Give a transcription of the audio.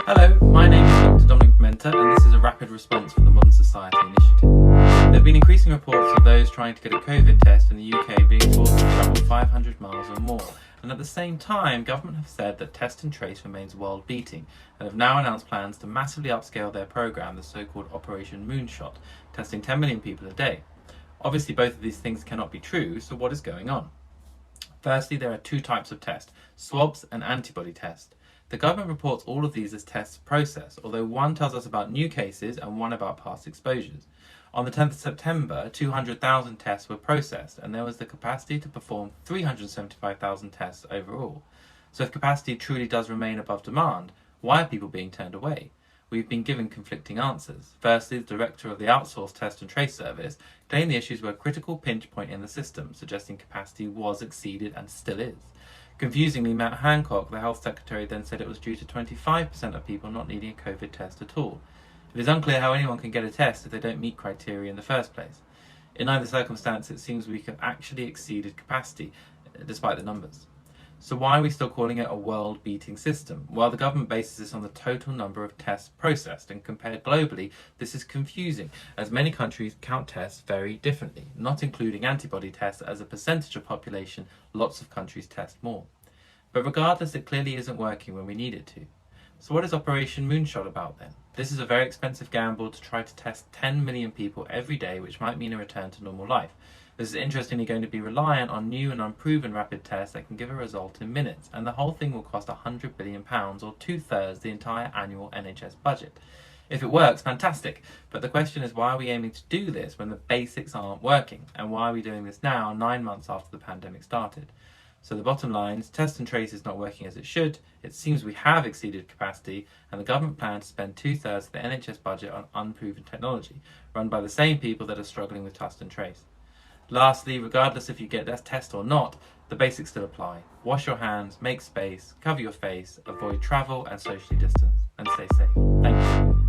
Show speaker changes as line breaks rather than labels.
Hello, my name is Dr Dominic Pimenta and this is a rapid response for the Modern Society Initiative. There have been increasing reports of those trying to get a COVID test in the UK being forced to travel 500 miles or more, and at the same time government have said that test and trace remains world beating and have now announced plans to massively upscale their programme, the so-called Operation Moonshot, testing 10 million people a day. Obviously both of these things cannot be true, so what is going on? Firstly, there are two types of tests, swabs and antibody tests. The government reports all of these as tests process, although one tells us about new cases and one about past exposures. On the 10th of September, 200,000 tests were processed, and there was the capacity to perform 375,000 tests overall. So if capacity truly does remain above demand, why are people being turned away? We've been given conflicting answers. Firstly, the director of the outsourced test and trace service claimed the issues were a critical pinch point in the system, suggesting capacity was exceeded and still is. Confusingly, Matt Hancock, the health secretary, then said it was due to 25% of people not needing a COVID test at all. It is unclear how anyone can get a test if they don't meet criteria in the first place. In either circumstance, it seems we have actually exceeded capacity, despite the numbers. So why are we still calling it a world-beating system? Well, the government bases this on the total number of tests processed, and compared globally, this is confusing, as many countries count tests very differently. Not including antibody tests as a percentage of population, lots of countries test more. But regardless, it clearly isn't working when we need it to. So what is Operation Moonshot about then? This is a very expensive gamble to try to test 10 million people every day, which might mean a return to normal life. This is interestingly going to be reliant on new and unproven rapid tests that can give a result in minutes, and the whole thing will cost £100 billion, or 2/3 the entire annual NHS budget. If it works, fantastic, but the question is, why are we aiming to do this when the basics aren't working, and why are we doing this now, 9 months after the pandemic started? So the bottom line is, test and trace is not working as it should, it seems we have exceeded capacity, and the government plans to spend 2/3 of the NHS budget on unproven technology, run by the same people that are struggling with test and trace. Lastly, regardless if you get that test or not, the basics still apply. Wash your hands, make space, cover your face, avoid travel and socially distance, and stay safe. Thank you.